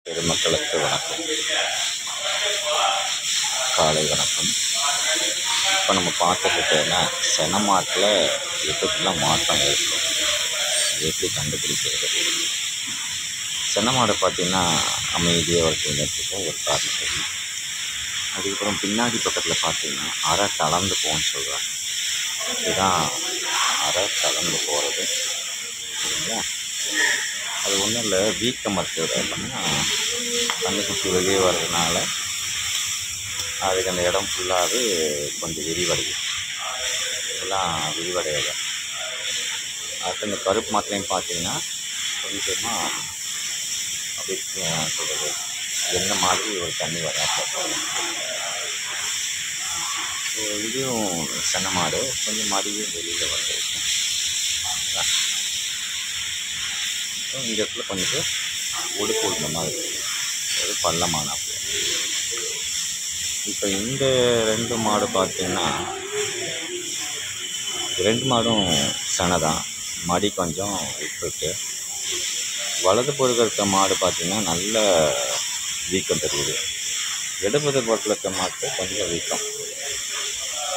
பெருமக்களுக்கு வணக்கம், காலை வணக்கம். இப்போ நம்ம பார்த்துக்கிட்டோன்னா செனமாட்டில் எப்படிலாம் மாற்றம் இருக்கும், எப்படி கண்டுபிடிக்கிறது. செனமாடை பார்த்திங்கன்னா அமைதியாக வளர்த்துக்கிறதுக்கு ஒரு காரணம் தெரியும். அதுக்கப்புறம் பின்னாடி பக்கத்தில் பார்த்திங்கன்னா அரை கலந்து போகணும்னு சொல்கிறாங்க. இதுதான் அரை கலந்து போகிறது சரிங்களா. அது ஒன்றும் இல்லை, வீக்கம் இருக்குது அப்படின்னா கண்ணுக்குட்டி வெளியே வர்றதுனால அதுக்கு அந்த இடம் ஃபுல்லாகவே கொஞ்சம் விரிவடையும். இதெல்லாம் விரிவடையலை. அடுத்து இந்த கருப்பு மாட்டிலையும் பார்த்தீங்கன்னா கொஞ்சமாக அப்படி சொல்கிறது என்ன மாதிரி ஒரு தண்ணி வராது. இதையும் சென்ன மாடு கொஞ்சம் மடியும் வெளியில் வந்துருக்கும். இந்த இடத்துல கொஞ்சம் ஒடுக்கு விழுந்த மாதிரி ஒரு பள்ளமான. இப்போ இந்த ரெண்டு மாடு பார்த்திங்கன்னா ரெண்டு மாடும் செனை தான், மடி கொஞ்சம் விட்டுருக்கு. வலது பொருள் இருக்க மாடு பார்த்திங்கன்னா நல்ல வீக்கம் தெரியுது. இடது பொருள் இருக்க மாட்டு கொஞ்சம் வீக்கம்,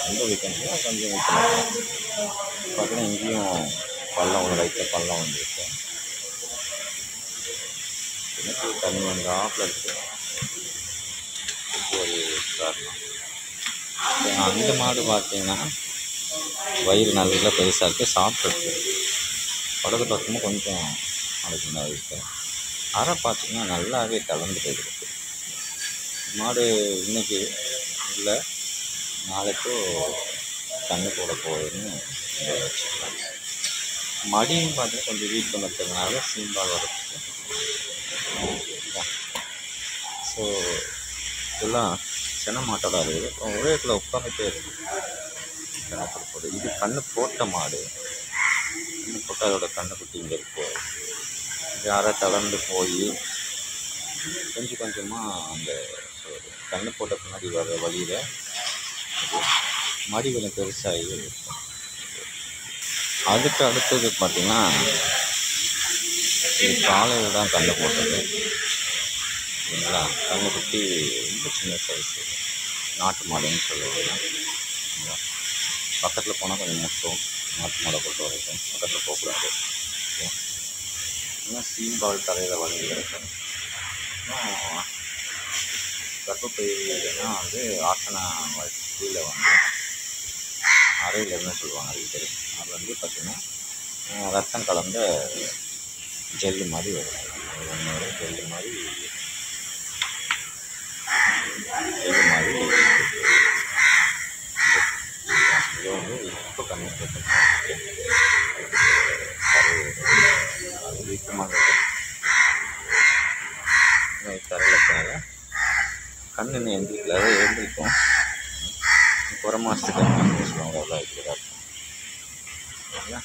ரொம்ப வீக்கம் கொஞ்சம் வீக்கம் பார்த்தீங்கன்னா இங்கேயும் பள்ளம் ஒன்று வைக்க பள்ளம் வந்துருக்கு. எனக்கு தண்ணி வந்து ஆஃபில் இருக்குது ஒரு காரணம். அந்த மாடு பார்த்திங்கன்னா வயிறு நல்லா பெருசாக இருக்குது, சாப்பிட்ருக்கு. வலது பக்கமும் கொஞ்சம் அதுக்கு தான் இருக்குது. அரை பார்த்திங்கன்னா நல்லாவே கலந்து போயிருக்கு. மாடு இன்றைக்கி இல்லை, நாளைக்கு தண்ணி போட போகுதுன்னு வச்சுக்கலாம். மடியும் பார்த்தீங்கன்னா கொஞ்சம் வீட்டில் இருக்கிறதுனால சீம்பால் வரதுக்கு. ஸோ இதெல்லாம் சென மாட்டோட இருக்குது. ஒரே இடத்துல உட்காந்துட்டே இருக்குது போது. இது கண்ணு போட்ட மாடு, கண்ணு போட்டு அதோட கண்ணுக்குட்டி இங்கே இருக்குது. இது அரை தளர்ந்து போய் கொஞ்சம் கொஞ்சமாக அந்த கண்ணு போட்ட பின்னாடி வர வழியில் மடி கொஞ்சம் பெருசாகி இருக்கும். அதுக்கு அடுத்தது பார்த்திங்கன்னா இது காலையில் தான் கண்ணு போட்டது சரிங்களா. கண்ணுக்குட்டி ரொம்ப சின்ன சைஸு, நாட்டு மாடுன்னு சொல்லுவாங்க. பக்கத்தில் போனால் கொஞ்சம் முட்டும், நாட்டு மாடை பொறுத்த வரைக்கும் பக்கத்தில் போகக்கூடாது. ஏன்னா சீம்பால் தலையில் வளர்ந்து இருக்கும். கர்ப்பப்பைனா வந்து ஆசனா கீழே வந்து அறையிலன்னு சொல்லுவாங்க, அதுக்கு தெரியும். அதில் வந்து பார்த்திங்கன்னா ரத்தம் கலந்த ஜெல்லு மாதிரி வரும். ஜெல்லு மாதிரி இது வந்து இப்போ கண்ணு அது வீக்கமாக தரையில் கண் இன்னும் எந்திரிக்கல, அதை எழுந்திரிக்கும். ஒரு மாதத்துக்கு சொல்லுவாங்க, அவ்வளோ இருக்கிறதா இருக்கும் சரிங்களா.